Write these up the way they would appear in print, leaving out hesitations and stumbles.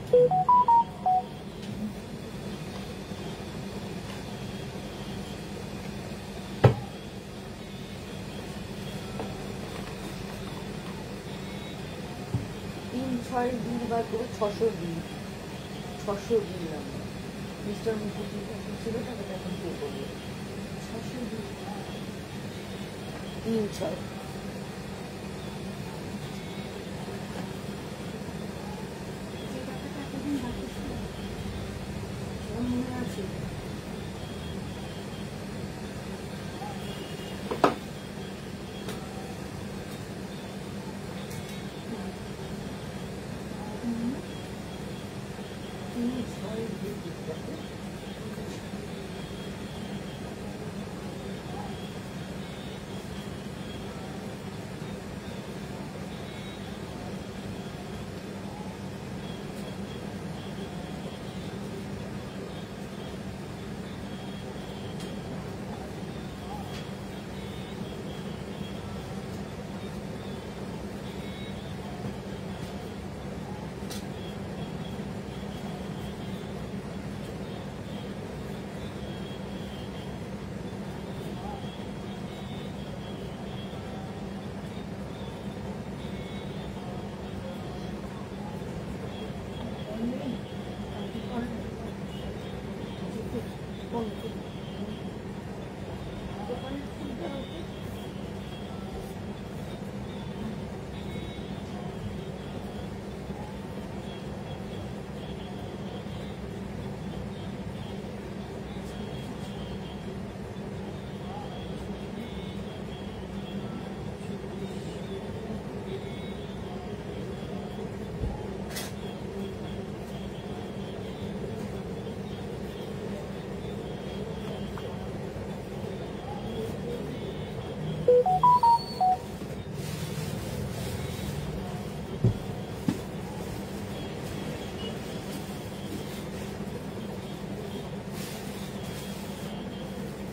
3-6 বিল বার করে 600 বিল, 600 বিল number mister মুখুজি ছিল, টাকাটা এখন পে করবে 600 বিল 3-6 আছে।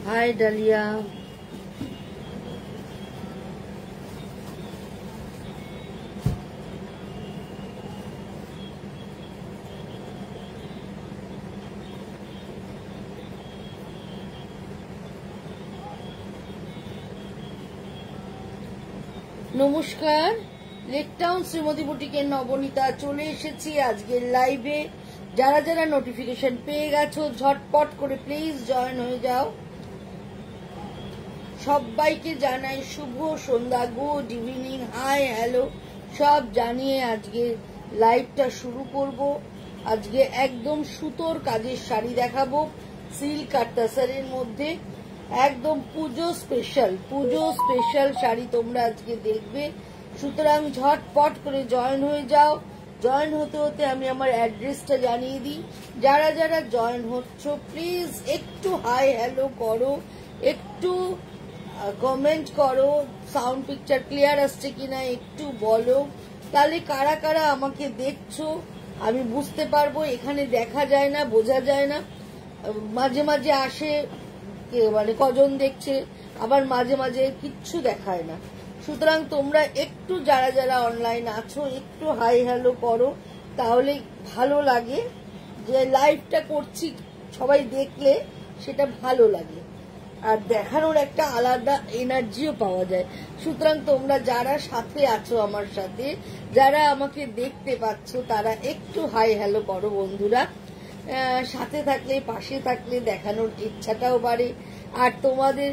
হাই ডালিয়া, নমস্কার। লেকটাউন শ্রীমতী বুটিকের নবনীতা চলে এসেছি আজকের লাইভে। যারা যারা নোটিফিকেশন পেয়ে গেছো ঝটপট করে প্লিজ জয়েন হয়ে যাও। সবাইকে জানাই শুভ সন্ধ্যা, গুড ইভিনিং, হাই হ্যালো সব জানিয়ে আজকে লাইভটা শুরু করব। আজকে একদম সুতোর কাজের শাড়ি দেখাবো, সিল্ক আর তাসারের মধ্যে, একদম পুজো স্পেশাল শাড়ি তোমরা আজকে দেখবে। সুতরাং ঝটপট করে জয়েন হয়ে যাও। জয়েন হতে হতে আমি আমার অ্যাড্রেসটা জানিয়ে দিই। যারা যারা জয়েন হচ্ছ প্লিজ একটু হাই হ্যালো করো, একটু কমেন্ট করো, সাউন্ড পিকচার ক্লিয়ার আসছে কিনা একটু বলো, তাহলে কারা কারা আমাকে দেখছো আমি বুঝতে পারবো। এখানে দেখা যায় না, বোঝা যায় না, মাঝে মাঝে আসে মানে কজন দেখছে, আবার মাঝে মাঝে কিচ্ছু দেখায় না। সুতরাং তোমরা একটু যারা যারা অনলাইন আছো একটু হাই হ্যালো করো, তাহলে ভালো লাগে। যে লাইভটা করছি সবাই দেখলে সেটা ভালো লাগে, আর দেখানোর একটা আলাদা এনার্জিও পাওয়া যায়। সুতরাং তোমরা যারা সাথে আছো আমার সাথে, যারা আমাকে দেখতে পাচ্ছ, তারা একটু হাই হ্যালো করো বন্ধুরা। সাথে থাকলে, পাশে থাকলে দেখানোর ইচ্ছাটাও বাড়ে। আর তোমাদের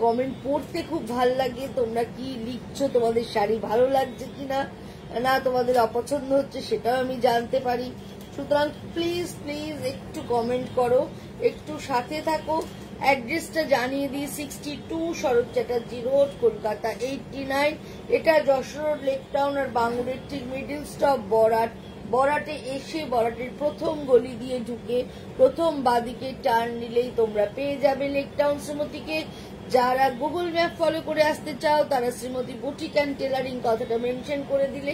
কমেন্ট পড়তে খুব ভাল লাগে। তোমরা কি লিখছো, তোমাদের শাড়ি ভালো লাগছে কিনা, না তোমাদের অপছন্দ হচ্ছে সেটাও আমি জানতে পারি। সুতরাং প্লিজ প্লিজ একটু কমেন্ট করো, একটু সাথে থাকো। অ্যাড্রেসটা জানিয়ে দিই, 62 শরৎ চ্যাটার্জি রোড, কলকাতা 89। এটা যশোর রোড, লেকটাউন আর বাঙ্গুরের ঠিক মিডিল স্টপ বরাট। বরাটে এসে বরাটের প্রথম গলি দিয়ে ঢুকে প্রথম বাদিকে টার্ন নিলেই তোমরা পেয়ে যাবে লেকটাউন শ্রীমতীকে। যারা গুগল ম্যাপ ফলো করে আসতে চাও তারা শ্রীমতী বুটিক অ্যান্ড টেলারিং কথাটা মেনশন করে দিলে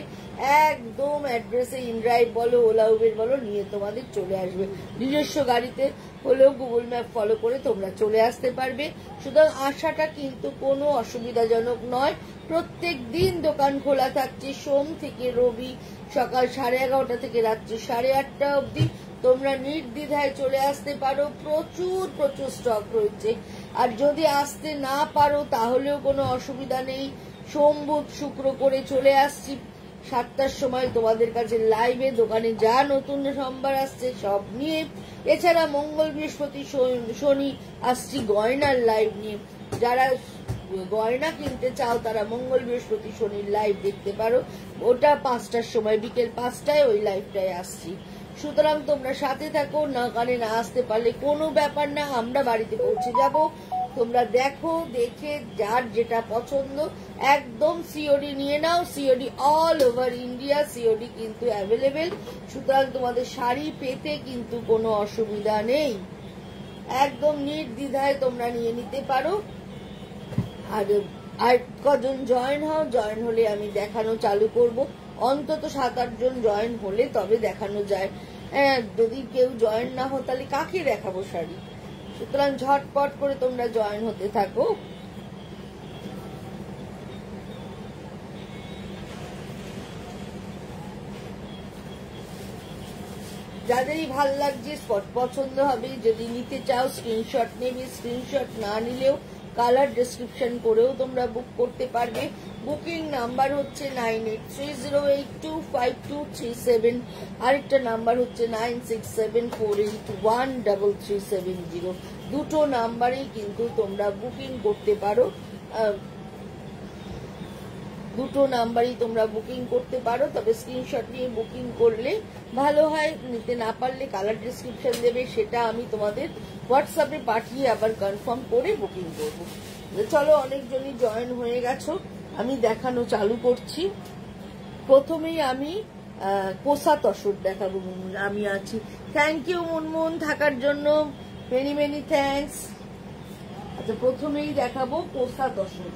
একদম অ্যাড্রেসে ইনড্রাইভ বলো, ওলা উবের বলো, নিয়ে তোমাদের চলে আসবে। নিজস্ব গাড়িতে হলেও গুগল ম্যাপ ফলো করে তোমরা চলে আসতে পারবে। সুতরাং আসাটা কিন্তু কোনো অসুবিধাজনক নয়। প্রত্যেক দিন দোকান খোলা থাকছে, সোম থেকে রবি সকাল 11:30 থেকে রাত্রি 8:30 অবধি। তোমরা নির্দ্বিধায় চলে আসতে পারো, প্রচুর প্রচুর স্টক রয়েছে। আর যদি আসতে না পারো তাহলেও কোনো অসুবিধা নেই, সোম বুধ শুক্র করে চলে আসছি 7টার সময় তোমাদের কাছে লাইভে, দোকানে যা নতুন সম্ভার আসছে সব নিয়ে। এছাড়া মঙ্গল বৃহস্পতি শনি আসছি গয়নার লাইভ নিয়ে। যারা গয়না কিনতে চাও তারা মঙ্গল বৃহস্পতি শনির লাইভ দেখতে পারো, ওটা 5টার সময়, বিকেল 5টায় ওই লাইভটায় আসছি। সুতরাং তোমরা সাথে থাকো, না কানে না আসতে পারলে কোনো ব্যাপার না, আমরা বাড়িতে পৌঁছে যাব। তোমরা দেখো, দেখে যার যেটা পছন্দ একদম সিওডি নিয়ে নাও। COD all over India COD কিন্তু অ্যাভেলেবেল। সুতরাং তোমাদের শাড়ি পেতে কিন্তু কোনো অসুবিধা নেই, একদম নির্দ্বিধায় তোমরা নিয়ে নিতে পারো। আর কজন জয়েন হও, জয়েন হলে আমি দেখানো চালু করব। অন্তত 7-8 জন জয়েন হলে তবে দেখানো যায়। যদি কেউ জয়েন না হো তাহলে কাকে দেখাবো শাড়ি? সুতরাং ঝটপট করে তোমরা জয়েন হতে থাকো। যাদেরই ভাল লাগছে, স্পট পছন্দ হবে, যদি নিতে চাও স্ক্রিনশট নেবে, স্ক্রিনশট না নিলেও কালার ডেসক্রিপশন করেও তোমরা বুক করতে পারবে। বুকিং নাম্বার হচ্ছে 9830825237, আরেকটা নাম্বার হচ্ছে 9674813370। দুটো নাম্বারেই কিন্তু তোমরা বুকিং করতে পারো, দুটো নাম্বারই তোমরা বুকিং করতে পারো। তবে স্ক্রিনশট নিয়ে বুকিং করলে ভালো হয়, নিতে না পারলে কালার ডেসক্রিপশন দেবে, সেটা আমি তোমাদের হোয়াটসঅ্যাপে পাঠিয়ে আবার কনফার্ম করে বুকিং করবো। চলো, অনেকজনই জয়েন হয়ে গেছো, আমি দেখানো চালু করছি। প্রথমেই আমি কোসা তসর দেখাবো। আমি আছি। থ্যাংক ইউ মুনমুন থাকার জন্য, মেনি মেনি থ্যাঙ্কস। আচ্ছা, প্রথমেই দেখাবো কোসা তসর।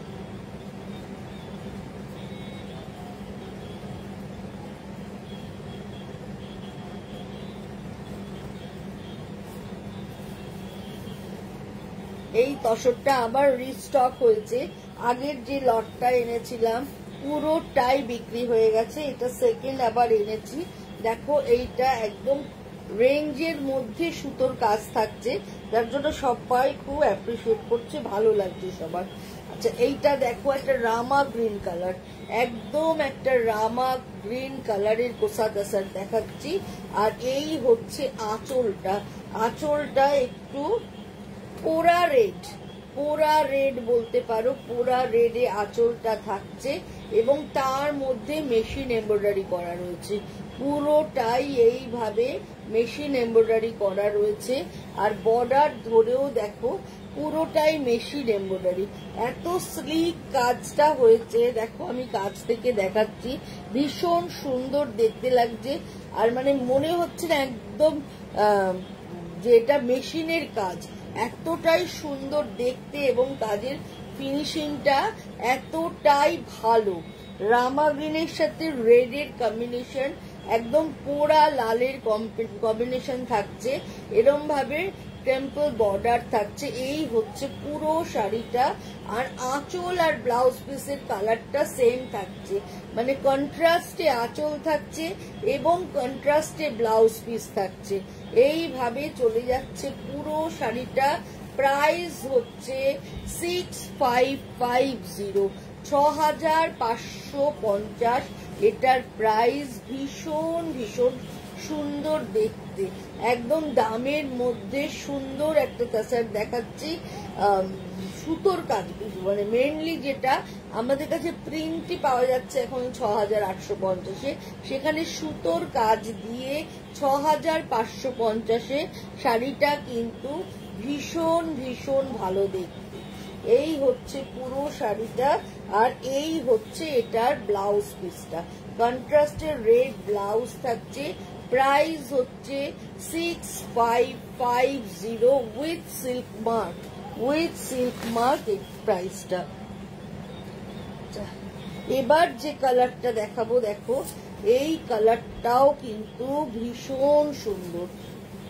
এই তসরটা আবার রিস্টক হয়েছে, আগের যে লটটা এনেছিলাম পুরোটাই বিক্রি হয়ে গেছে, এটা সেকেন্ড আবার এনেছি। দেখো, এইটা একদম রেঞ্জের মধ্যে সুতোর কাজ থাকছে, যার জন্য সবাই খুব অ্যাপ্রিসিয়েট করছে, ভালো লাগছে সবার। আচ্ছা, এইটা দেখো, একটা রামা গ্রিন কালার, একদম একটা রামা গ্রিন কালারের কোসা তাসার দেখাচ্ছি। আর এই হচ্ছে আঁচলটা, আঁচলটা একটু পোড়া রেড, পোড়া রেড বলতে পারো, পোড়া রেডে আঁচলটা থাকছে এবং তার মধ্যে মেশিন এমব্রয়ডারি করা রয়েছে। পুরোটাই এইভাবে মেশিন এমব্রয়ডারি করা রয়েছে। আর বর্ডার ধরেও দেখো, পুরোটাই মেশিন এমব্রয়ডারি। এত স্লিক কাজটা হয়েছে, দেখো আমি কাছ থেকে দেখাচ্ছি, ভীষণ সুন্দর দেখতে লাগছে। আর মানে মনে হচ্ছে না একদম যে এটা মেশিনের কাজ, এতটাই সুন্দর দেখতে এবং কাজের ফিনিশিংটা এতটাই ভালো। রামা গ্রিনের সাথে রেডের কম্বিনেশন, একদম পোড়া লালের কম্বিনেশন থাকছে, এরম ভাবে টেম্পল বর্ডার থাকছে। এই হচ্ছে পুরো শাড়িটা। আর আঁচল আর ব্লাউজ পিসের কালারটা সেম থাকছে, মানে কন্ট্রাস্টে আঁচল থাকছে এবং কন্ট্রাস্টে ব্লাউজ পিস থাকছে। এইভাবে চলে যাচ্ছে পুরো শাড়িটা। প্রাইস হচ্ছে 6550, 6550। এটার প্রাইস ভীষণ ভীষণ সুন্দর দেখতে, একদম দামের মধ্যে সুন্দর একটা তাসার দেখাচ্ছি। সুতোর কাজ, মানে মেনলি যেটা আমাদের কাছে প্রিন্টই পাওয়া যাচ্ছে এখন 6850, সেখানে সুতোর কাজ দিয়ে 6550 শাড়িটা কিন্তু ভীষণ ভীষণ ভালো দেখতে। এই হচ্ছে পুরো শাড়িটা। আর এই হচ্ছে এটার ব্লাউজ পিসটা, কন্ট্রাস্টের রেড ব্লাউজ থাকছে। প্রাইস হচ্ছে 6550 with silk mark, with silk mark এই প্রাইসটা। এবার যে কালারটা দেখাবো, দেখো এই কালারটাও কিন্তু ভীষণ সুন্দর,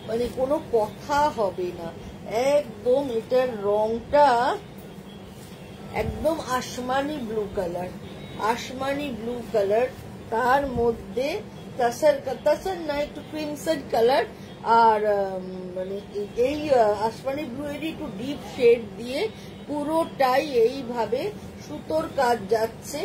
মানে কোনো কথা হবে না। একদম এটার রংটা একদম আসমানি ব্লু কালার, আসমানি ব্লু কালার, তার মধ্যে তাসার না একটু ক্রিমসন কালার, আর মানে এই আসমানি ব্লু এর একটু ডিপ শেড দিয়ে পুরোটাই এইভাবে সুতোর কাজ যাচ্ছে।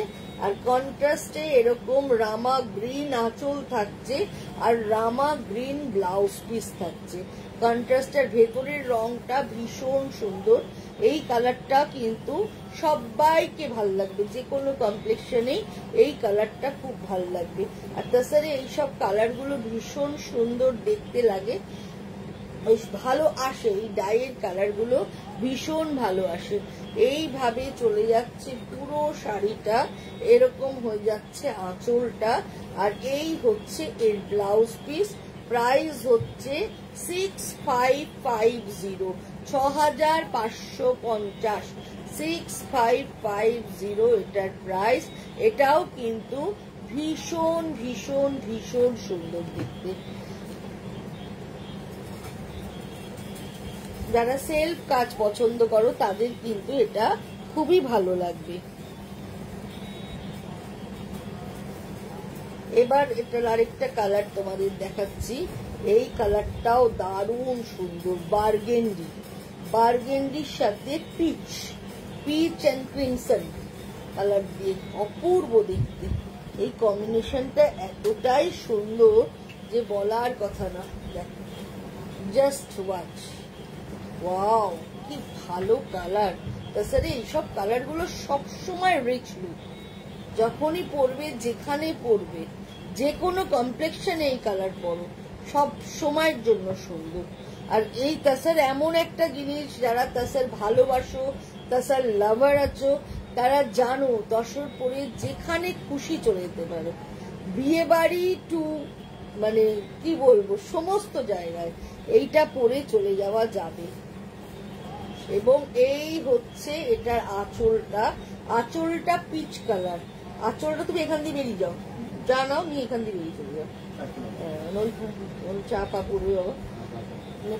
আর কন্ট্রাস্টে এরকম রামা গ্রিন আঁচল থাকছে আর রামা গ্রিন ব্লাউজ পিস থাকছে। কন্ট্রাস্টের ভেতরের রংটা ভীষণ সুন্দর। এই কালারটা কিন্তু সবাইকে ভাল লাগবে, যে কোনো কমপ্লেক্সনেই এই কালারটা খুব ভাল লাগবে। আর তাছাড়া এইসব কালারগুলো ভীষণ সুন্দর দেখতে লাগে, বেশ ভালো আসে, এই ডাইয়ের কালারগুলো ভীষণ ভালো আসে। এইভাবে চলে যাচ্ছে পুরো শাড়িটা, এরকম হয়ে যাচ্ছে আঁচলটা, আর এই হচ্ছে এর ব্লাউজ পিস। প্রাইস হচ্ছে 6550, 6550, 6550 এটার প্রাইস। এটাও কিন্তু ভীষণ ভীষণ ভীষণ সুন্দর দেখতে। যারা সেলফ কাজ পছন্দ করো তাদের কিন্তু এটা খুবই ভালো লাগবে। এবার এটার আরেকটা কালার তোমাদের দেখাচ্ছি। এই কালারটাও দারুণ সুন্দর, বার্গেন্ডি, বার্গেন্ডির সাথে peach, peach and crimson colour দিয়ে অপূর্ব দেখতে। এই কম্বিনেশনটা এতটাই সুন্দর যে বলার কথা না। দেখো, জাস্ট ওয়াচ, ওয়াও কি ভালো কালার। তাছাড়া এইসব কালার গুলো সবসময় রিচ লুক, যখনই পরবে, যেখানে পরবে, যে কোনো কমপ্লেক্সনে এই কালার পরো, সব সময়ের জন্য সুন্দর। আর এই তাসার এমন একটা জিনিস, যারা তাসার ভালোবাসো, তাসার লাভার আছো, তারা জানো তসর পরে যেখানে খুশি চলে যেতে পারো, বিয়ে বাড়ি টু মানে কি বলবো সমস্ত জায়গায় এইটা পরে চলে যাওয়া যাবে। এবং এই হচ্ছে এটার আঁচলটা, আঁচলটা পিচ কালার। আঁচলটা তুমি এখান দিয়ে বেরিয়ে যাও, যা নাও নিয়ে এখান দিয়ে বেরিয়ে চলে যাও, চাপা পড়বে বাবা।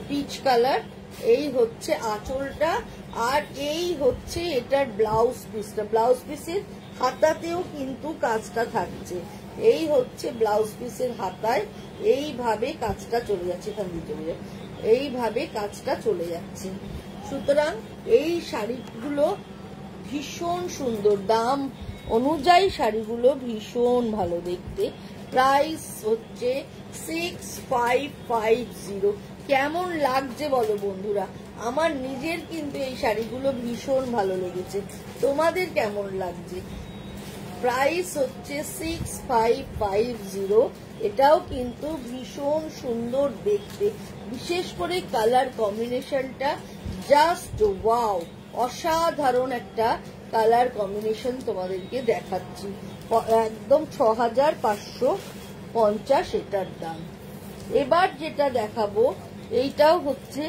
পিচ কালার, এই হচ্ছে আঁচলটা, আর এই হচ্ছে এটার ব্লাউজ পিসটা। ব্লাউজ পিসের হাতাতেও কিন্তু কাজটা থাকছে। এই হচ্ছে ব্লাউজ পিসের হাতায় এইভাবে কাজটা চলে যাচ্ছে, এখান দিয়ে চলে যাচ্ছে, এইভাবে কাজটা চলে যাচ্ছে। সুতরাং এই শাড়িগুলো ভীষণ সুন্দর, দাম অনুযায়ী শাড়িগুলো ভীষণ ভালো দেখতে। প্রাইস হচ্ছে 6550। কেমন লাগছে বলো বন্ধুরা? আমার নিজের কিন্তু এই শাড়িগুলো ভীষণ ভালো লেগেছে, তোমাদের কেমন লাগছে? প্রাইস হচ্ছে 6550। এটাও কিন্তু ভীষণ সুন্দর দেখতে, বিশেষ করে কালার কম্বিনেশনটা জাস্ট ওয়াও, অসাধারণ একটা কালার কম্বিনেশন তোমাদেরকে দেখাচ্ছি। একদম 6550 এটার দাম। এবার যেটা দেখাবো এইটাও হচ্ছে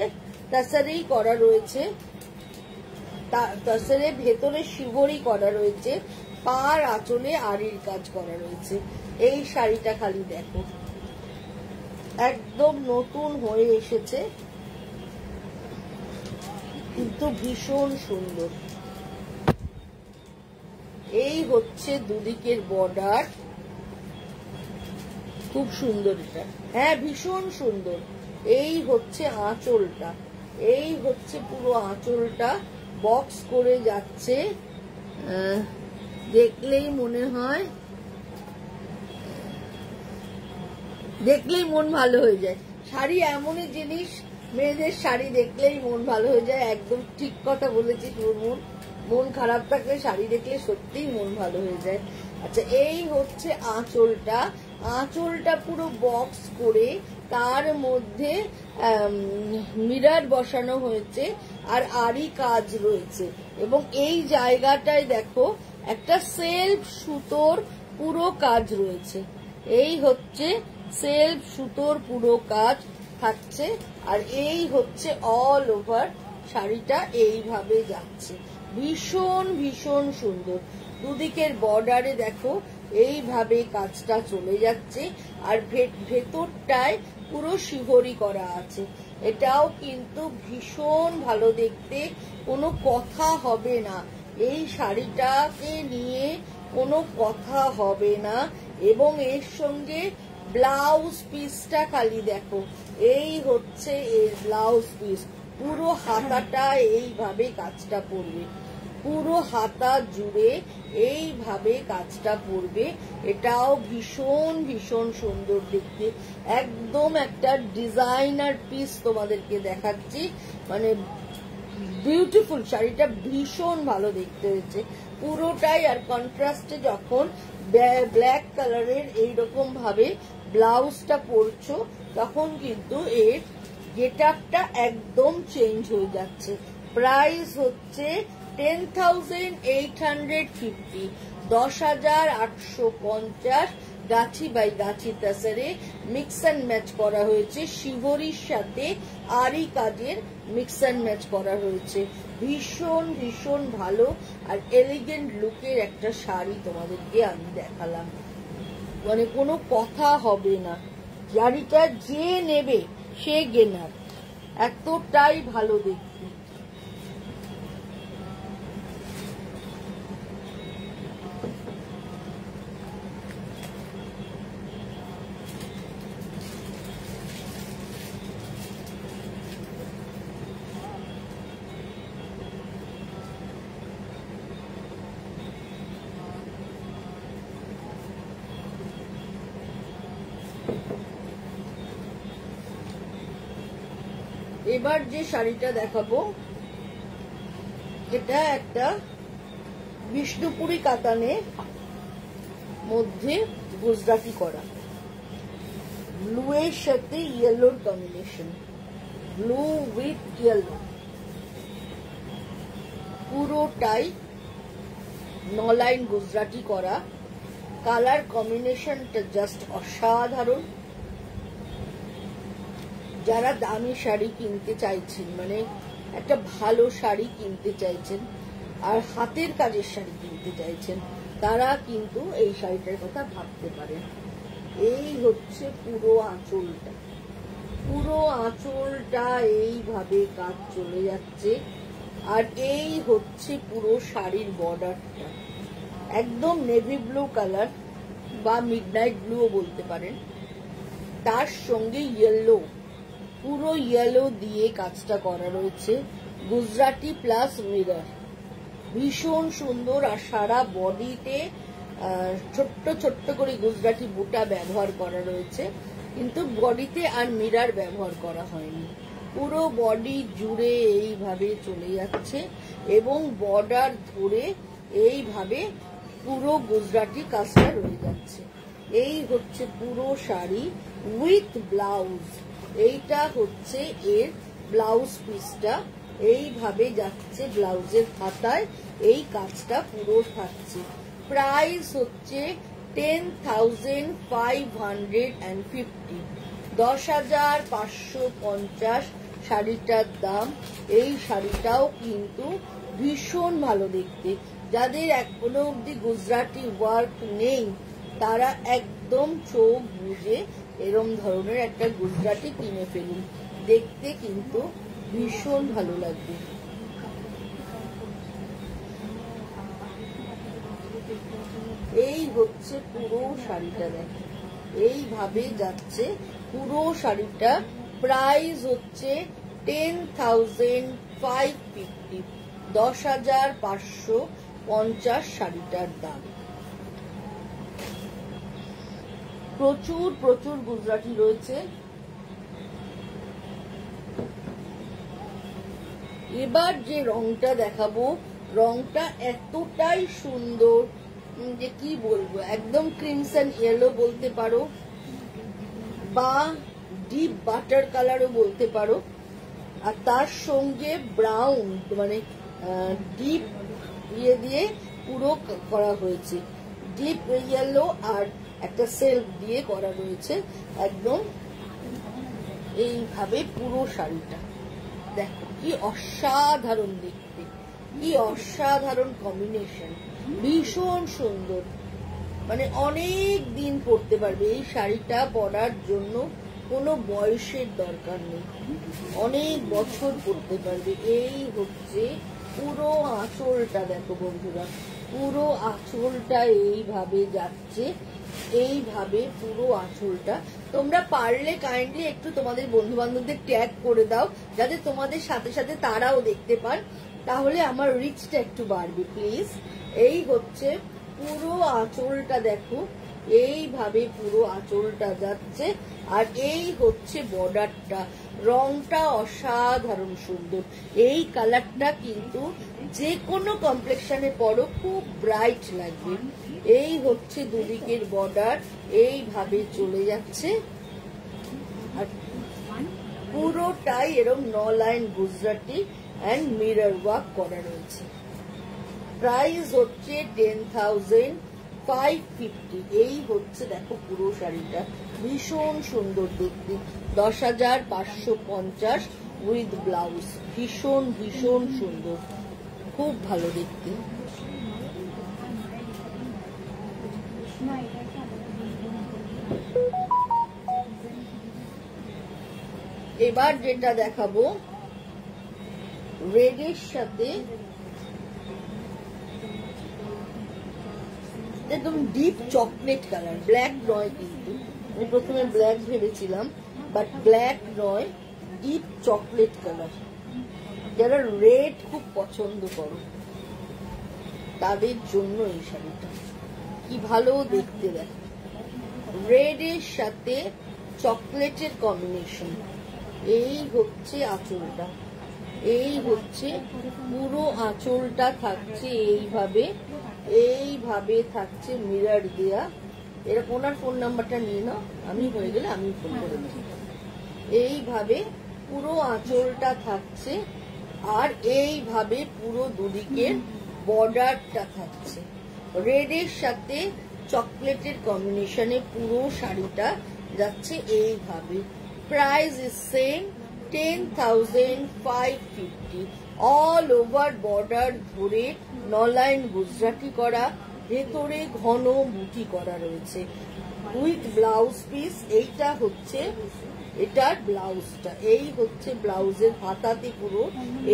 তাসারেই করা রয়েছে, তাসারে ভেতরে শিবরি করা রয়েছে, পার আঁচলে আড়ির কাজ করা রয়েছে। এই শাড়িটা খালি দেখো, একদম নতুন হয়ে এসেছে, কিন্তু ভীষণ সুন্দর। এই হচ্ছে দুদিকের বর্ডার, খুব সুন্দর এটা, হ্যাঁ ভীষণ সুন্দর। এই হচ্ছে আঁচলটা, এই হচ্ছে পুরো আঁচলটা বক্স করে যাচ্ছে, দেখলেই মনে হয়, দেখলেই মন ভালো হয়ে যায়। শাড়ি এমনই জিনিস, মেয়েদের শাড়ি দেখলেই মন ভালো হয়ে যায়। একদম ঠিক কথা বলেছি, তোর মন খারাপ থাকলে শাড়ি দেখলে সত্যিই মন ভালো হয়ে যায়। আচ্ছা, এই হচ্ছে আঁচলটা, আঁচলটা পুরো বক্স করে তার মধ্যে মিরর বসানো হয়েছে আর আড়ি কাজ রয়েছে। এবং এই জায়গাটায় দেখো একটা সেলফ সুতোর পুরো কাজ রয়েছে। এই হচ্ছে সেলফ সুতোর পুরো কাজ থাকছে, আর এই হচ্ছে অল ওভার শাড়িটা এইভাবে যাচ্ছে, ভীষণ ভীষণ সুন্দর। দুদিকের বর্ডারে দেখো এইভাবে কাজটা চলে যাচ্ছে, আর ভেতরটায় পুরো শিহরি করা আছে। এটাও কিন্তু ভীষণ ভালো দেখতে, কোনো কথা হবে না, এই শাড়িটাকে নিয়ে কোনো কথা হবে না। এবং এর সঙ্গে ব্লাউজ পিসটা খালি দেখো, এই হচ্ছে এর ব্লাউজ পিস। পুরো হাতাটা এইভাবে কাজটা পড়বে, পুরো হাতা জুড়ে এইভাবে কাজটা পড়বে। এটাও ভীষণ ভীষণ সুন্দর দেখতে, একদম একটা ডিজাইনার পিস তোমাদেরকে দেখাচ্ছি, মানে বিউটিফুল। শাড়িটা ভীষণ ভালো দেখতে হয়েছে পুরোটাই। আর কন্ট্রাস্টে যখন ব্ল্যাক কালারের এইরকম ভাবে ব্লাউজটা পরছো, তখন কিন্তু এর গেট আপটা একদম চেঞ্জ হয়ে যাচ্ছে। প্রাইস হচ্ছে 10,850, 10,850। গাছি by Gachhi তাসারে mix and match করা হয়েছে, শিবরির সাথে আরি কাজের মিক্স অ্যান্ড ম্যাচ করা হয়েছে। ভীষণ ভীষণ ভালো আর এলিগেন্ট লুকের একটা শাড়ি তোমাদেরকে আমি দেখালাম, মানে কোনো কথা হবে না। শাড়িটা যে নেবে সে গেনার, এতটাই ভালো দেখতে। এবার যে শাড়িটা দেখাবো, এটা একটা বিষ্ণুপুরি কাতানের মধ্যে গুজরাটি করা, ব্লু এর সাথে ইয়েলোর কম্বিনেশন, ব্লু উইথ ইয়েলো, পুরোটাই 9 লাইন গুজরাটি করা। কালার কম্বিনেশনটা জাস্ট অসাধারণ। যারা দামি শাড়ি কিনতে চাইছেন, মানে একটা ভালো শাড়ি কিনতে চাইছেন আর হাতের কাজের শাড়ি কিনতে চাইছেন, তারা কিন্তু এই শাড়িটার কথা ভাবতে পারেন। এই হচ্ছে পুরো আঁচলটা, পুরো আঁচলটা এইভাবে কাজ চলে যাচ্ছে। আর এই হচ্ছে পুরো শাড়ির বর্ডারটা, একদম নেভি ব্লু কালার বা মিডনাইট ব্লুও বলতে পারেন, তার সঙ্গে ইয়েলো, পুরো ইয়েলো দিয়ে কাজটা করা রয়েছে, গুজরাটি প্লাস মিরর, ভীষণ সুন্দর। আর সারা বডিতে ছোট্ট ছোট্ট করে গুজরাটি বুটা ব্যবহার করা রয়েছে, কিন্তু বডিতে আর মিরর ব্যবহার করা হয়নি। পুরো বডি জুড়ে এইভাবে চলে যাচ্ছে এবং বর্ডার ধরে এইভাবে পুরো গুজরাটি কাজটা রয়ে যাচ্ছে। এই হচ্ছে পুরো শাড়ি উইথ ব্লাউজ, এইটা হচ্ছে এর ব্লাউজ পিসটা, এইভাবে যাচ্ছে ব্লাউজের হাতায়, এই কাজটা পুরো থাকছে। প্রাইস হচ্ছে 10,550, 10,550 শাড়িটার দাম। এই শাড়িটাও কিন্তু ভীষণ ভালো দেখতে। যাদের এখনো অব্দি গুজরাটি ওয়ার্ক নেই, তারা একদম চোখ বুজে এরম ধরনের একটা গুজরাটি কিনে ফেলুন, দেখতে কিন্তু ভীষণ ভালো লাগবে। এই হচ্ছে পুরো শাড়িটা, দেখো এইভাবে যাচ্ছে পুরো শাড়িটা। প্রাইস হচ্ছে 10,550, 10,550 শাড়িটার দাম। প্রচুর প্রচুর গুজরাটি রয়েছে। এবার যে রংটা দেখাবো, রংটা এতটাই সুন্দর যে কি বলবো, একদম ক্রিমসন ইয়েলো বলতে পারো বা ডিপ বাটার কালারও বলতে পারো। আর তার সঙ্গে ব্রাউন, মানে ডিপ ইয়ে দিয়ে পুরো করা হয়েছে, ডিপ ইয়েলো আর একটা সেলফ দিয়ে করা রয়েছে। একদম এইভাবে পুরো শাড়িটা দেখো কি অসাধারণ দেখতে, কি অসাধারণ কম্বিনেশন, ভীষণ সুন্দর। মানে অনেক দিন পরতে পারবে এই শাড়িটা, পরার জন্য কোনো বয়সের দরকার নেই, অনেক বছর পরতে পারবে। এই হচ্ছে পুরো আঁচলটা, দেখো বন্ধুরা, পুরো আঁচলটা এইভাবে যাচ্ছে, এইভাবে পুরো আঁচলটা। তোমরা পারলে কাইন্ডলি একটু তোমাদের বন্ধু বান্ধবদের ট্যাগ করে দাও, যাতে তোমাদের সাথে সাথে তারাও দেখতে পান, তাহলে আমার রিচটা একটু বাড়বে প্লিজ। এই হচ্ছে পুরো আঁচলটা, দেখো এইভাবে পুরো আঁচলটা যাচ্ছে। আর এই হচ্ছে বর্ডারটা, রংটা অসাধারণ সুন্দর। এই কালারটা কিন্তু যে কোনো কমপ্লেকশনে পরো খুব ব্রাইট লাগবে। এই হচ্ছে দুদিকের বর্ডার, এইভাবে চলে যাচ্ছে। আর পুরোটাই এরকম 9 line Gujarati and mirror work করা রয়েছে। প্রাইস হচ্ছে 10,550। এই হচ্ছে দেখো পুরো শাড়িটা, ভীষণ সুন্দর দেখতে, 10,550 উইথ ব্লাউজ, ভীষণ ভীষণ সুন্দর, খুব ভালো দেখতে। এবার যেটা দেখাবো রেডের সাথে একদম ডিপ চকলেট কালার, ব্ল্যাক নয় কিন্তু, আমি প্রথমে ব্ল্যাক ভেবেছিলাম, বাট ব্ল্যাক নয়, ডিপ চকলেট কালার। যারা রেড খুব পছন্দ করো তাদের জন্য এই শাড়িটা কি ভালো দেখতে, দেখো রেডের সাথে চকলেটের কম্বিনেশন। এই হচ্ছে আঁচলটা, এই হচ্ছে পুরো আঁচলটা থাকছে এইভাবে, এইভাবে থাকছে মিরর দেয়া। এরকম ওনার ফোন নাম্বারটা নিয়ে নাও, আমি হয়ে গেলে আমি ফোন করে নেব। এইভাবে পুরো আঁচলটা থাকছে, আর এইভাবে পুরো দুদিকের বর্ডারটা থাকছে। রেডের সাথে চকলেটের কম্বিনেশনে পুরো শাড়িটা যাচ্ছে এইভাবে। Price is same, 10,550। All over border ধরে 9 লাইন গুজরাটি করা, ভেতরে ঘন বুটি করা রয়েছে উইথ ব্লাউজ পিস। এইটা হচ্ছে এটার ব্লাউজটা, এই হচ্ছে ব্লাউজের হাতাতে পুরো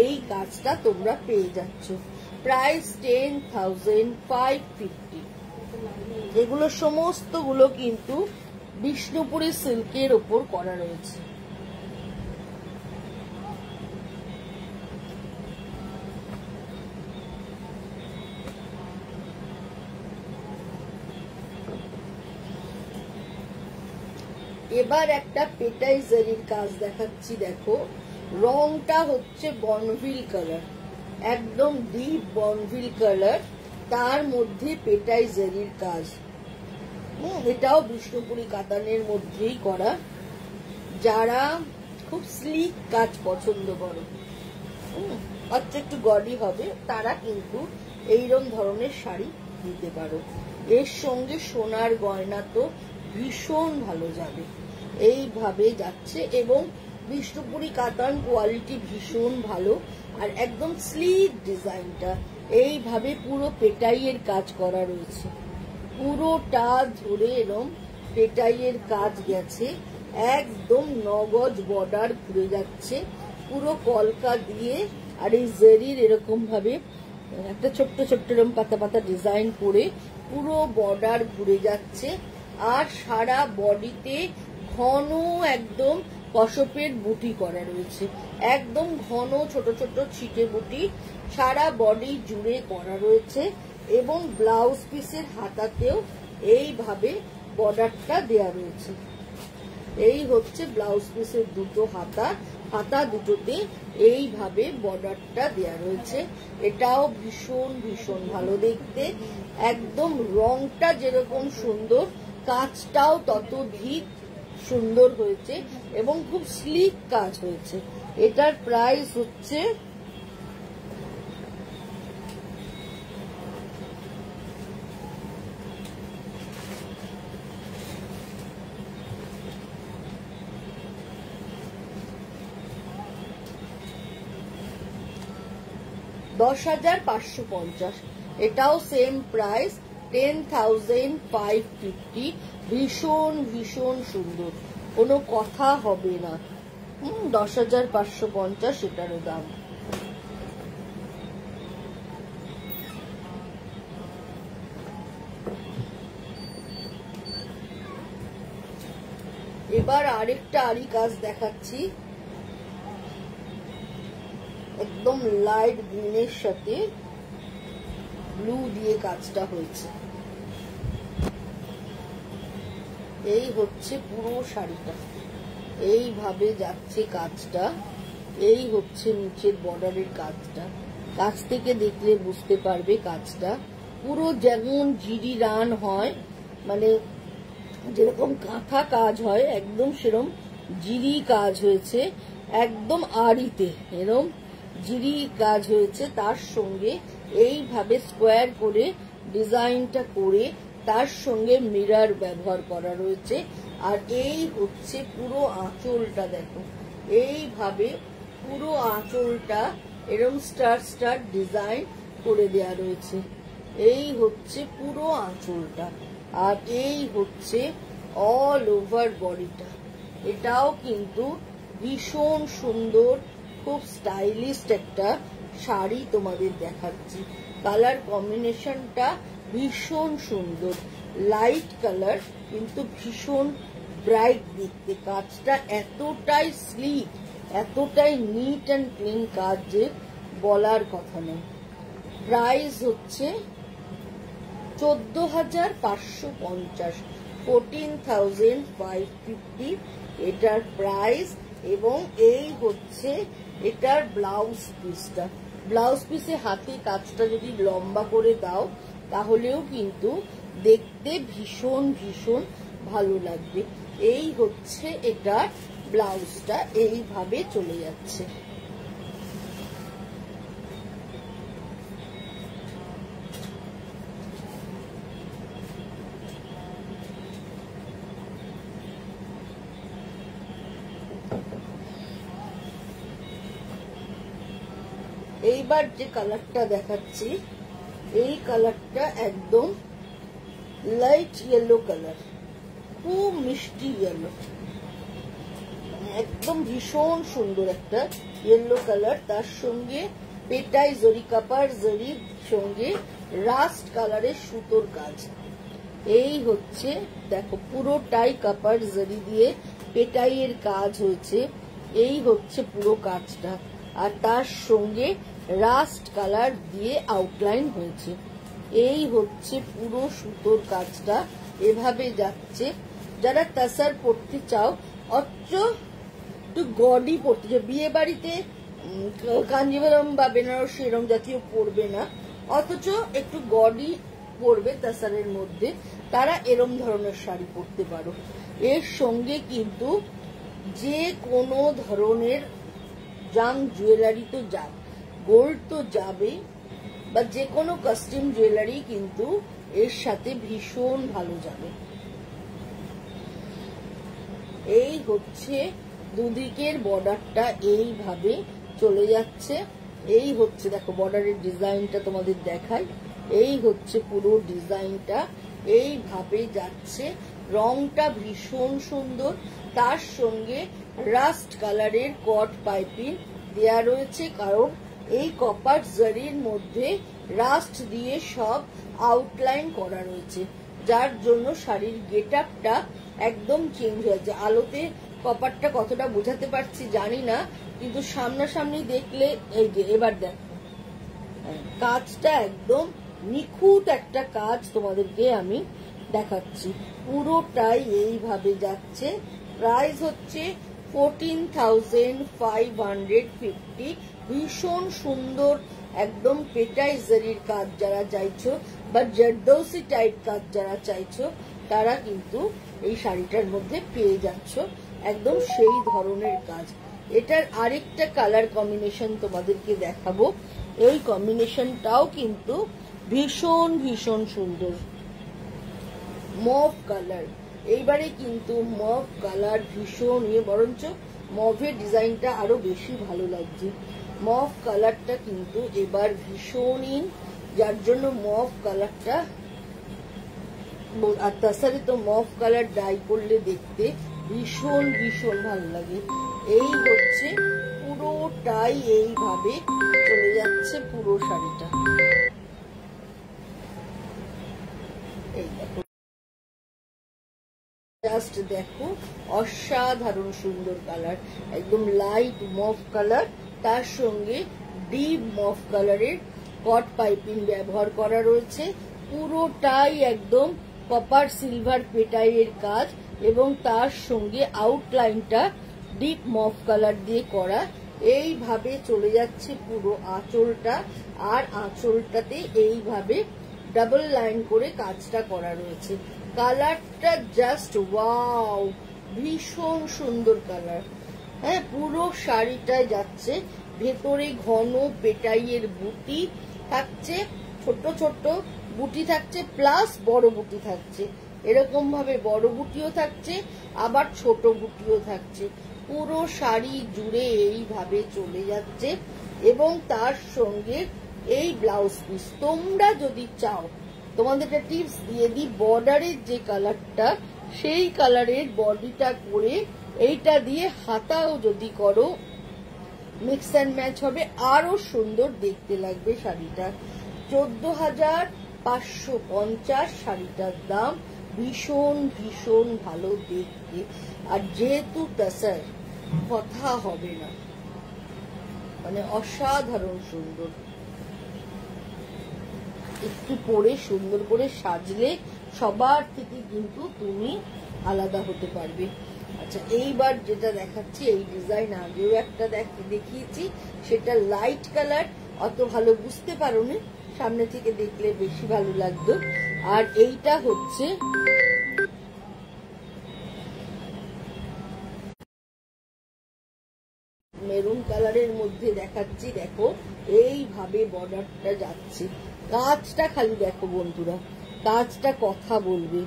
এই কাজটা তোমরা পেয়ে যাচ্ছ। প্রাইস 10,550। এগুলো সমস্তগুলো কিন্তু বিষ্ণুপুরি সিল্কের ওপর করা রয়েছে। এবার একটা পেটাই জারির কাজ দেখাচ্ছি, দেখো রংটা হচ্ছে বর্নভিল কালার, একদম ডিপ বর্নভিল কালার, তার মধ্যে পেটাই জারির কাজ। এটাও বিষ্ণুপুরি কাতানের মধ্যেই করা। যারা খুব স্লিক কাজ পছন্দ করো, আচ্ছা একটু গডি হবে, তারা কিন্তু এইরকম ধরনের শাড়ি দিতে পারো। এর সঙ্গে সোনার গয়না তো ভীষণ ভালো যাবে। এইভাবে যাচ্ছে, এবং বিষ্ণুপুরি কাতান কোয়ালিটি ভীষণ ভালো, আর একদম স্লিক ডিজাইনটা এইভাবে পুরো পেটাইয়ের কাজ করা রয়েছে, পুরোটা ধরে এরকম পেটাইয়ের কাজ গেছে, একদম 9 গজ বর্ডার ঘুরে যাচ্ছে পুরো কলকা দিয়ে। আর এই জেরির এরকম ভাবে একটা ছোট্ট ছোট্ট এরকম পাতা পাতা ডিজাইন করে পুরো বর্ডার ঘুরে যাচ্ছে। আর সারা বডিতে ঘন একদম কসপের বুটি করা রয়েছে, একদম ঘন ছোট ছোট ছিটে বুটি সারা বডি জুড়ে করা রয়েছে, এবং ব্লাউজ পিসের হাতাতেও এইভাবে বর্ডারটা দেয়া রয়েছে। এই হচ্ছে ব্লাউজ পিসের দুটো হাতা, হাতা দুটোতে এইভাবে বর্ডারটা দেয়া রয়েছে। এটাও ভীষণ ভীষণ ভালো দেখতে, একদম রংটা যেরকম সুন্দর, কাজটাও ততোধিক সুন্দর হয়েছে, এবং খুব স্লিক কাজ হয়েছে। এটার প্রাইস হচ্ছে 10,550। এটাও সেম প্রাইস 10,550। ভীষণ ভীষণ সুন্দর, কোনো কথা হবে না। 10,550 এটারও দাম। এবার আরেকটা আরি কাজ দেখাচ্ছি, একদম লাইট গ্রিনের সাথে ব্লু দিয়ে কাজটা হয়েছে। এই হচ্ছে পুরো শাড়িটা, এইভাবে যাচ্ছে কাজটা। এই হচ্ছে নিচের বর্ডারের কাজটা, কাছ থেকে দেখলে বুঝতে পারবে কাজটা পুরো যেমন জিরি রান হয়, মানে যেরকম কাঁথা কাজ হয় একদম সেরকম জিরি কাজ হয়েছে, একদম আড়িতে এরকম জিরি কাজ হয়েছে। তার সঙ্গে এইভাবে স্কোয়ার করে ডিজাইনটা করে তার সঙ্গে মিরর ব্যবহার করা রয়েছে। আর এই হচ্ছে পুরো আঁচলটা, দেখো এইভাবে পুরো আঁচলটা এরকম স্টার স্টার ডিজাইন করে দেয়া রয়েছে। এই হচ্ছে পুরো আঁচলটা, আর এই হচ্ছে অল ওভার বডিটা। এটাও কিন্তু ভীষণ সুন্দর, খুব স্টাইলিশ একটা শাড়ি তোমাদের দেখাচ্ছি। কালার কম্বিনেশনটা ভীষণ সুন্দর, লাইট কালার কিন্তু ভীষণ ব্রাইট দেখতে। কাজটা এতটাই স্লিক, এতটাই নিট অ্যান্ড ক্লিন কাজ যে বলার কথা নেই। প্রাইস হচ্ছে 14,550, 14,550 এটার প্রাইস। এবং এই হচ্ছে এটার ব্লাউজ পিসটা। ব্লাউজ পিসে হাতে কাজটা যদি লম্বা করে দাও তাহলেও কিন্তু দেখতে ভীষণ ভীষণ ভালো লাগবে। এই হচ্ছে এটার ব্লাউজটা, এইভাবে চলে যাচ্ছে। এইবার যে কালারটা দেখাচ্ছি, এই কালারটা একদম লাইট ইয়েলো কালার, খুব মিষ্টি ইয়েলো, একদম ভীষণ সুন্দর একটা ইয়েলো কালার। তার সঙ্গে পেটাই জরি, কাপার জরির সঙ্গে রাস্ট কালারের সুতোর কাজ। এই হচ্ছে দেখো পুরোটাই কাপার জরি দিয়ে পেটাইয়ের কাজ হয়েছে। এই হচ্ছে পুরো কাজটা, আর তার সঙ্গে রাস্ট কালার দিয়ে আউটলাইন হয়েছে। এই হচ্ছে পুরো সুতোর কাজটা, এভাবে যাচ্ছে। যারা তাসার পড়তে চাও, অথচ একটু গডি পড়তে চাও, বিয়ে বাড়িতে কাঞ্জিভরম বা বেনারসি এরম জাতীয় পড়বে না, অথচ একটু গডি পড়বে তাসারের মধ্যে, তারা এরম ধরনের শাড়ি পরতে পারো। এর সঙ্গে কিন্তু যে কোনো ধরনের জাম জুয়েলারি তো যাবে, গোল্ড তো যাবে, বা যে কোনো কাস্টম জুয়েলারি কিন্তু এর সাথে ভীষণ ভালো যাবে। এই হচ্ছে দুদিকের বর্ডারটা, এইভাবে চলে যাচ্ছে। এই হচ্ছে দেখো বর্ডারের ডিজাইনটা তোমাদের দেখাই। এই হচ্ছে পুরো ডিজাইনটা, এইভাবে যাচ্ছে। রংটা ভীষণ সুন্দর, তার সঙ্গে রাস্ট কালারের কট পাইপিং দেয়া রয়েছে, কারণ এই কপার জারির মধ্যে রাস্ট দিয়ে সব আউটলাইন করা রয়েছে, যার জন্য শাড়ির গেট আপটা একদম চেঞ্জ হয়েছে। আলোতে কপারটা কতটা বোঝাতে পারছি জানি না, কিন্তু সামনাসামনি দেখলে এই যে এবার দেখো কাজটা একদম নিখুঁত একটা কাজ তোমাদেরকে আমি দেখাচ্ছি। পুরোটাই এইভাবে যাচ্ছে। প্রাইস হচ্ছে 14,550। ভীষণ সুন্দর একদম পেটাই জারির কাজ যারা চাইছো, বা জারদৌসি টাইপ কাজ যারা চাইছো, তারা কিন্তু এই শাড়িটার মধ্যে পেয়ে যাচ্ছ একদম সেই ধরনের কাজ। এটার আরেকটা কালার কম্বিনেশন তোমাদেরকে দেখাবো, এই কম্বিনেশনটাও কিন্তু ভীষণ ভীষণ সুন্দর, মভ কালার। এইবারে কিন্তু মভ কালার ভীষণ বরঞ্চ মভের ডিজাইনটা আরো বেশি ভালো লাগছে। মভ কালারটা কিন্তু এবার ভীষণ ইন, যার জন্য মভ কালারটা, আর তাছাড়া তো মভ কালার ডাই করলে দেখতে ভীষণ ভীষণ ভালো লাগে। এই হচ্ছে পুরোটাই এইভাবে চলে যাচ্ছে পুরো শাড়িটা। এই দেখো, জাস্ট দেখো, অসাধারণ সুন্দর কালার, একদম লাইট মভ কালার, তার সঙ্গে ডিপ মভ কালারের কট পাইপিং ব্যবহার করা রয়েছে। পুরোটাই একদম কপার সিলভার পেটাইয়ের কাজ এবং তার সঙ্গে আউটলাইনটা ডিপ মভ কালার দিয়ে করা। এইভাবে চলে যাচ্ছে পুরো আঁচলটা, আর আঁচলটাতে এইভাবে ডাবল লাইন করে কাজটা করা রয়েছে। কালারটা জাস্ট ওয়াও, ভীষণ সুন্দর কালার। হ্যাঁ, পুরো শাড়িটায় যাচ্ছে, ভেতরে ঘন পেটাইয়ের বুটি থাকছে, ছোট ছোট বুটি থাকছে, প্লাস বড় বুটি থাকছে। এরকম ভাবে বড় বুটিও থাকছে, আবার ছোট বুটিও থাকছে। পুরো শাড়ি জুড়ে এইভাবে চলে যাচ্ছে এবং তার সঙ্গে এই ব্লাউজ পিস। তোমরা যদি চাও, তোমাদের একটা টিপস দিয়ে দিই, বর্ডারের যে কালারটা সেই কালারের বডিটা করে এইটা দিয়ে হাতাও যদি করো, মিক্স অ্যান্ড ম্যাচ হবে, আরো সুন্দর দেখতে লাগবে শাড়িটা। 14,550 শাড়িটার দাম, ভীষণ ভীষণ ভালো দেখতে। আর যেহেতু টাসার, কথা হবে না, মানে অসাধারণ সুন্দর। একটু পরে সুন্দর করে সাজলে সবার থেকে কিন্তু তুমি আলাদা হতে পারবে। আচ্ছা, এইবার যেটা দেখাচ্ছি, এই ডিজাইন আগেও একটা দেখিয়েছি, সেটা লাইট কালার, অত ভালো বুঝতে পারো না, সামনে থেকে দেখলে বেশি ভালো লাগতো। আর এইটা হচ্ছে মেরুন কালারের মধ্যে দেখাচ্ছি। দেখো, এইভাবে বর্ডারটা যাচ্ছে, কাজটা খালি দেখো বন্ধুরা, কাজটা কথা বলবে।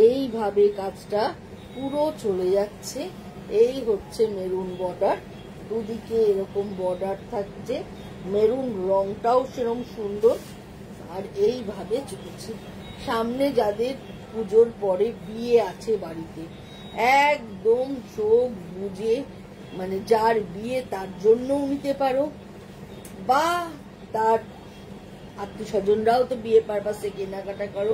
এইভাবে কাজটা পুরো চলে যাচ্ছে। এই হচ্ছে মেরুন বর্ডার, দুদিকে এরকম বর্ডার থাকছে, মেরুন রংটাও সেরকম সুন্দর। আর এইভাবে চলছে। সামনে যাদের পুজোর পরে বিয়ে আছে বাড়িতে, একদম চোখ বুঝে, মানে যার বিয়ে তার জন্যও নিতে পারো, বা তার আত্মীয় স্বজনরাও তো বিয়ে পারপাসে কেনাকাটা করো,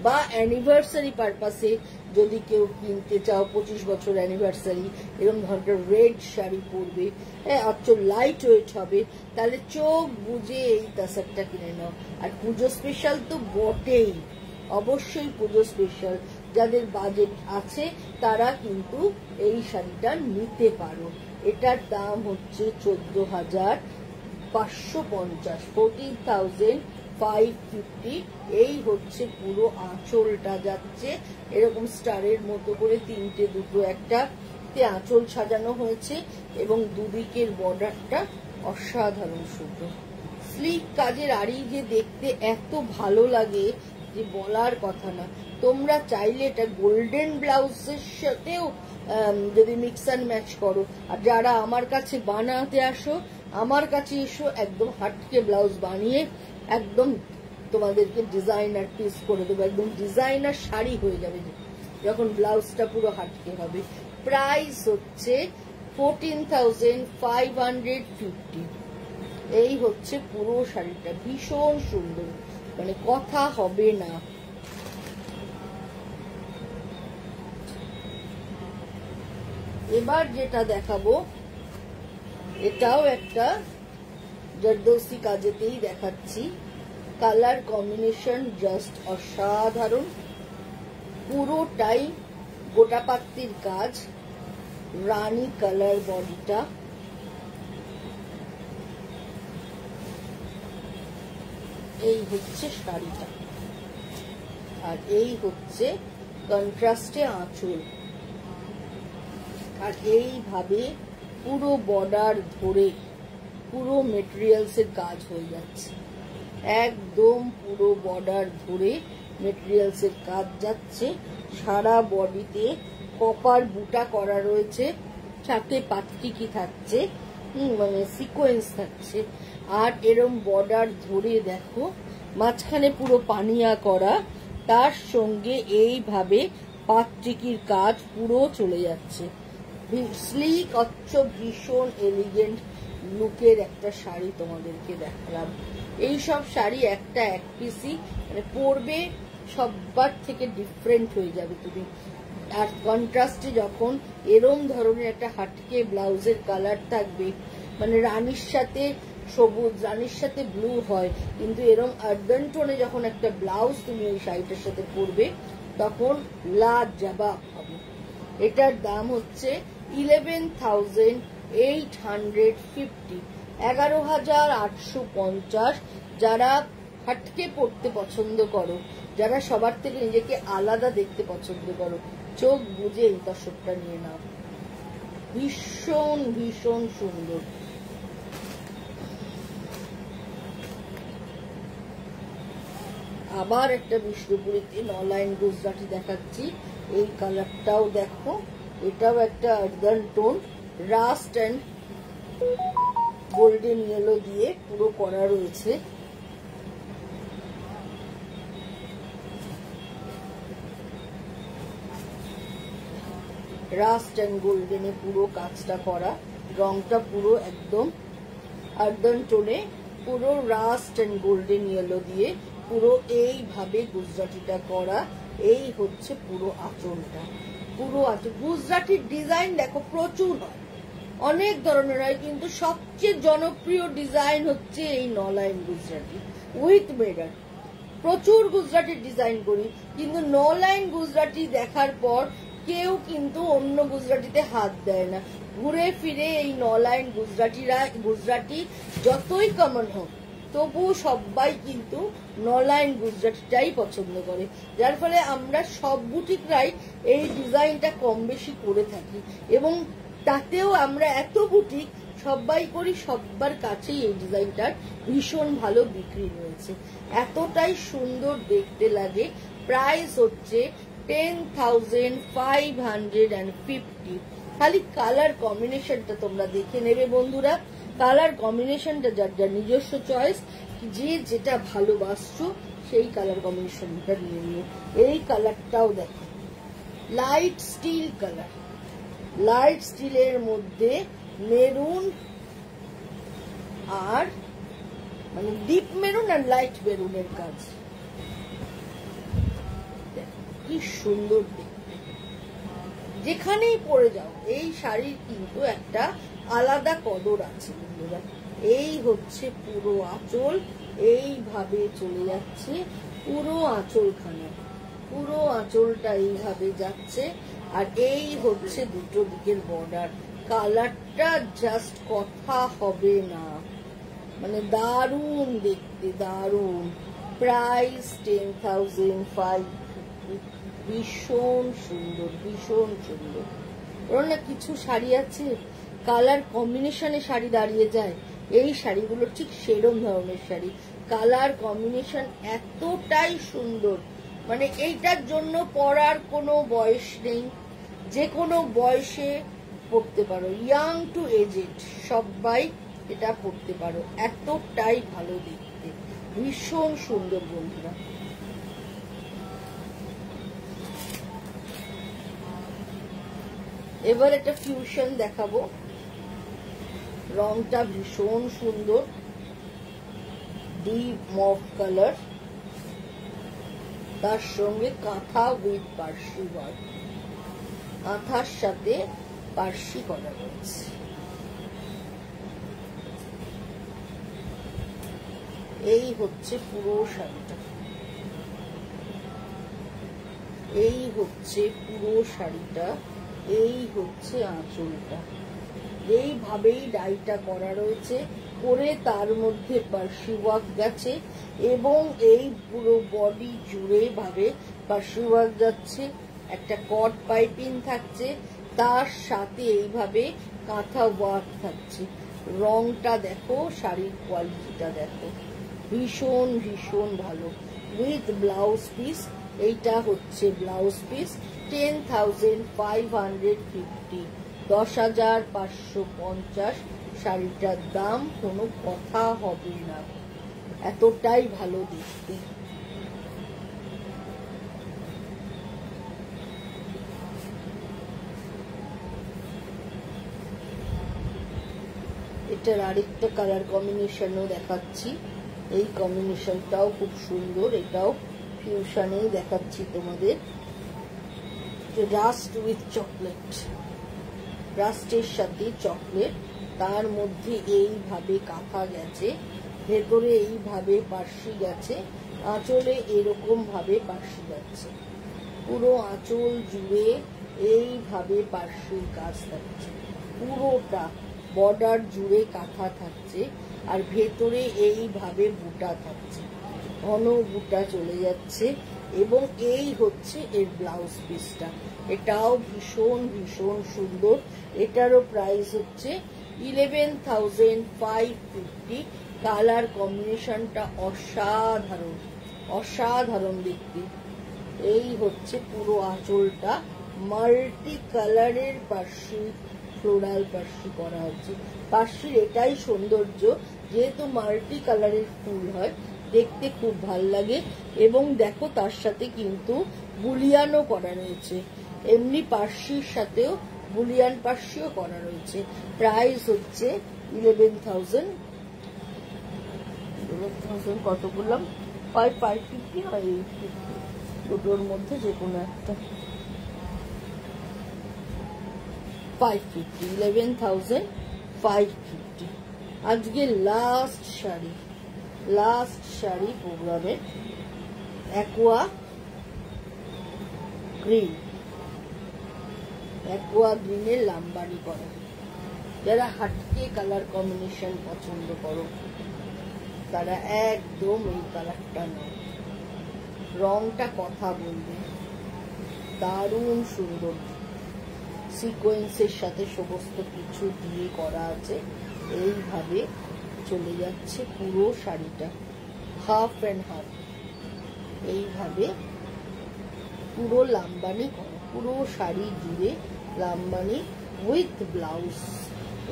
বা অ্যানিভার্সারি পারপাসে যদি কেউ কিনতে চাও, 25 বছর অ্যানিভার্সারি, এরকম ধরনের রেড শাড়ি পরবে, আচ্ছা লাইট ওয়েট হবে, তাহলে চোখ বুঝে এই তাসারটা কিনে নাও। আর পুজো স্পেশাল তো বটেই, অবশ্যই পুজো স্পেশাল, যাদের বাজেট আছে তারা কিন্তু এই শাড়িটা নিতে পারো। এটার দাম হচ্ছে 14,550, 14,550। এই হচ্ছে পুরো আঁচলটা যাচ্ছে, এরকম স্টারের মতো করে তিনটে দুটো একটা আঁচল সাজানো হয়েছে এবং দুদিকের বর্ডারটা অসাধারণ সুন্দর। স্লিক কাজের আড়ি যে দেখতে এত ভালো লাগে যে বলার কথা না। তোমরা চাইলে এটা গোল্ডেন ব্লাউজের সাথেও যদি মিক্স অ্যান্ড ম্যাচ করো, আর যারা আমার কাছে বানাতে আসো, আমার কাছে এসো, একদম হাটকে ব্লাউজ বানিয়ে একদম তোমাদেরকে ডিজাইনার পিস করে দেবো, একদম ডিজাইনার শাড়ি হয়ে যাবে যখন ব্লাউজটা পুরো হাটকে হবে। প্রাইস হচ্ছে 14,550। এই হচ্ছে পুরো শাড়িটা, ভীষণ সুন্দর, মানে কথা হবে না। এবার যেটা দেখাবো, এটাও একটা জর্দোসি কাজেতেই দেখাচ্ছি। কালার কম্বিনেশন জাস্ট অসাধারণ, পুরোটাই গোটা পাত্তির কাজ, রানী কালার বডিটা, এই হচ্ছে শাড়িটা, আর এই হচ্ছে কন্ট্রাস্টে আঁচল। আর এইভাবে পুরো বর্ডার ধরে পুরো মেটেরিয়ালসের কাজ হয়ে যাচ্ছে, একদম পুরো বর্ডার ধরে মেটেরিয়ালসের কাজ যাচ্ছে। সারা বডিতে কপার বুটা করা রয়েছে, সাথে পাতটিকি থাকছে, মানে সিকোয়েন্স থাকছে। আর এরম বর্ডার ধরে দেখো মাঝখানে পুরো পানিয়া করা, তার সঙ্গে এইভাবে পাটচিকির কাজ পুরো চলে যাচ্ছে। স্লিক ভীষণ এলিগেন্ট লুকের একটা শাড়ি তোমাদেরকে দেখালাম। এইসব শাড়ি একটা এক পিসই, মানে পরবে সবার থেকে ডিফারেন্ট হয়ে যাবে তুমি। আর কন্ট্রাস্টে যখন এরম ধরনের একটা হাটকে ব্লাউজের কালার থাকবে, মানে রানীর সাথে সবুজ, রানীর সাথে ব্লু হয়, কিন্তু এরম আর্বান টোনে যখন একটা ব্লাউজ তুমি ওই শাড়িটার সাথে পরবে তখন লাজবাব হবে। এটার দাম হচ্ছে 11,850, 11,850। যারা হাটকে পড়তে পছন্দ করো, যারা সবার থেকে নিজেকে আলাদা দেখতে পছন্দ করো, চোখ বুঝে এই তসরটা নিয়ে নাও। ভীষণ ভীষণ সুন্দর। আবার একটা বিষ্ণুপুরীতে 9 লাইন গুজরাটি দেখাচ্ছি। এই কালারটাও দেখো, এটাও একটা earthen tone, rust and golden yellow দিয়ে পুরো করা রয়েছে। রাস্ট অ্যান্ড গোল্ডেনে পুরো কাজটা করা, রংটা পুরো একদম আর্দান টোনে, পুরো রাস্ট অ্যান্ড গোল্ডেন ইয়েলো দিয়ে পুরো এইভাবে গুজরাটিটা করা। এই হচ্ছে পুরো আঁচলটা, পুরো আঁচল। গুজরাটির ডিজাইন দেখো প্রচুর হয়, অনেক ধরনের হয়, কিন্তু সবচেয়ে জনপ্রিয় ডিজাইন হচ্ছে এই 9 লাইন গুজরাটি উইথ মেডার। প্রচুর গুজরাটির ডিজাইন করি, কিন্তু 9 লাইন গুজরাটি দেখার পর কেউ কিন্তু অন্য গুজরাটিতে হাত দেয় না। ঘুরে ফিরে এই 9 লাইন গুজরাটি যতই কমন হোক, তবু সবাই কিন্তু 9 লাইন গুজরাটিটাই পছন্দ করে, যার ফলে আমরা সব বুটিকরাই এই ডিজাইনটা কম বেশি করে থাকি। এবং তাতেও আমরা এত বুটিক সবাই করি, সবার কাছেই এই ডিজাইনটার ভীষণ ভালো বিক্রি হয়েছে, এতটাই সুন্দর দেখতে লাগে। প্রাইস হচ্ছে 10,550। খালি কালার কম্বিনেশনটা তোমরা দেখে নেবে বন্ধুরা। কালার কম্বিনেশনটা যার যার নিজস্ব চয়েস, যে যেটা ভালোবাসছো সেই কালার কম্বিনেশনটা নিয়ে নিও। এই কালারটাও দেখো, লাইট স্টিল কালার, লাইট স্টিলের মধ্যে মেরুন আর মানে ডিপ মেরুন আর লাইট মেরুনের কাজ, কি সুন্দর দেখতে। যেখানেই পরে যাও এই শাড়ির কিন্তু একটা আলাদা কদর আছে বন্ধুরা। এই হচ্ছে পুরো আঁচল, এইভাবে চলে যাচ্ছে পুরো আঁচলখানা, পুরো আঁচলটা এইভাবে যাচ্ছে। আর এই হচ্ছে দুটো দিকের বর্ডার। কালারটা জাস্ট কথা হবে না, মানে দারুণ দেখতে, দারুণ। প্রাইস 10,550। ভীষণ সুন্দর, ভীষণ সুন্দর। ওর না কিছু শাড়ি আছে কালার কম্বিনেশনে শাড়ি দাঁড়িয়ে যায়, এই শাড়িগুলো ঠিক সেরম ধরনের শাড়ি। কালার কম্বিনেশন এতটাই সুন্দর, মানে এইটার জন্য পরার কোনো বয়স নেই, যে কোনো বয়সে পরতে পারো, ইয়াং টু এজেড সবাই এটা পরতে পারো, এতটাই ভালো দেখতে, ভীষণ সুন্দর বন্ধুরা। এবার একটা ফিউশন দেখাবো, রংটা ভীষণ সুন্দর, ডিপ মভ কালার, তার সঙ্গে কাঁথা উইথ পার্সি ওয়ার্ক, কাঁথার সাথে পার্সি করা রয়েছে। এই হচ্ছে পুরো শাড়িটা, এই হচ্ছে পুরো শাড়িটা, এই হচ্ছে আঁচলটা। এইভাবেই ডাইটা করা রয়েছে, করে তার মধ্যে পার্সি ওয়ার্ক গেছে, এবং এই পুরো বডি জুড়ে ভাবে পার্সি ওয়ার্ক যাচ্ছে। একটা কট পাইপিং থাকছে, তার সাথে এইভাবে কাঁথা ওয়ার্ক থাকছে। রংটা দেখো, শাড়ির কোয়ালিটিটা দেখো, ভীষণ ভীষণ ভালো। উইথ ব্লাউজ পিস, এইটা হচ্ছে ব্লাউজ পিস। 10,550, 10,550 শাড়িটার দাম কোনো কথা হবে না, এতটাই ভালো দেখতে। এটার আরেকটা কালার কম্বিনেশনও দেখাচ্ছি, এই কম্বিনেশনটাও খুব সুন্দর, এটাও ফিউশনেই দেখাচ্ছি তোমাদের। রাস্ট উইথ চকলেট, রাস্টের সাথে চকলেট, তার মধ্যে এইভাবে কাঁথা গেছে, ভেতরে এইভাবে পার্সি গেছে, আঁচলে এরকম ভাবে পার্সি যাচ্ছে, পুরো আঁচল জুড়ে এইভাবে পার্সির কাজ থাকছে, পুরোটা বর্ডার জুড়ে কাঁথা থাকছে, আর ভেতরে এইভাবে বুটা থাকছে, ঘন বুটা চলে যাচ্ছে। এবং এই হচ্ছে এর ব্লাউজ পিসটা, এটাও ভীষণ ভীষণ সুন্দর। এটারও প্রাইস হচ্ছে 11,550। কালার কম্বিনেশনটা অসাধারণ, অসাধারণ দেখতে। এই হচ্ছে পুরো আঁচলটা, মাল্টি কালারের পার্সি, ফ্লোরাল পার্সি করা হচ্ছে। পার্সির এটাই সৌন্দর্য, যেহেতু মাল্টি কালারের ফুল হয়, দেখতে খুব ভাল লাগে। এবং দেখো তার সাথে কিন্তু বুলিয়ানও করা রয়েছে, এমনি পার্সির সাথেও বুলিয়ান পার্সিও করা রয়েছে। প্রাইস হচ্ছে 11,000, কত বললাম, 550 হয়, 850, দুটোর মধ্যে যে কোনো একটা। 550, 11,550। আজকে লাস্ট শাড়ি প্রোগ্রামের অ্যাকোয়া গ্রিনের লাম্বানি করা। যারা হাটকে কালার কম্বিনেশন পছন্দ করো তারা একদম এই কালারটা নয়, রংটা কথা বলবে, দারুণ সুন্দর, সিকোয়েন্সের সাথে সমস্ত কিছু দিয়ে করা আছে। এইভাবে চলে যাচ্ছে পুরো শাড়িটা, হাফ অ্যান্ড হাফ, এইভাবে পুরো লাম্বানি করা, পুরো শাড়ি জুড়ে লাম্বানি উইথ ব্লাউজ।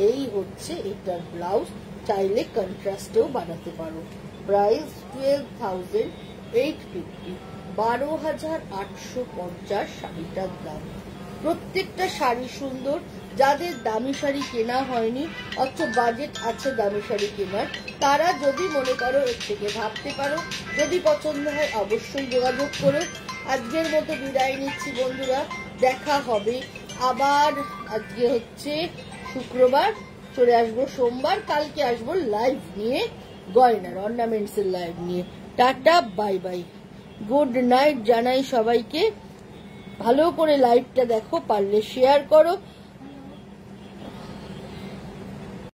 এই হচ্ছে এটার ব্লাউজ, চাইলে কন্ট্রাস্টেও বানাতে পারো। প্রাইস 12,850, 12,850 শাড়িটার দাম। প্রত্যেকটা শাড়ি সুন্দর। যাদের দামি শাড়ি কেনা হয়নি অথচ বাজেট আছে দামি শাড়ি কেনার, তারা যদি মনে করো এর থেকে ভাবতে পারো, যদি পছন্দ হয় অবশ্যই যোগাযোগ করো। আজকের মতো বিদায় নিচ্ছি বন্ধুরা, দেখা হবে আবার। আজকে হচ্ছে শুক্রবার, চলে আসবো সোমবার, কালকে আসবো লাইভ নিয়ে, গয়নার অর্নামেন্টস এর লাইভ নিয়ে। Tata, bye bye, good night জানাই সবাইকে। ভালো করে লাইভটা দেখো, পারলে শেয়ার করো।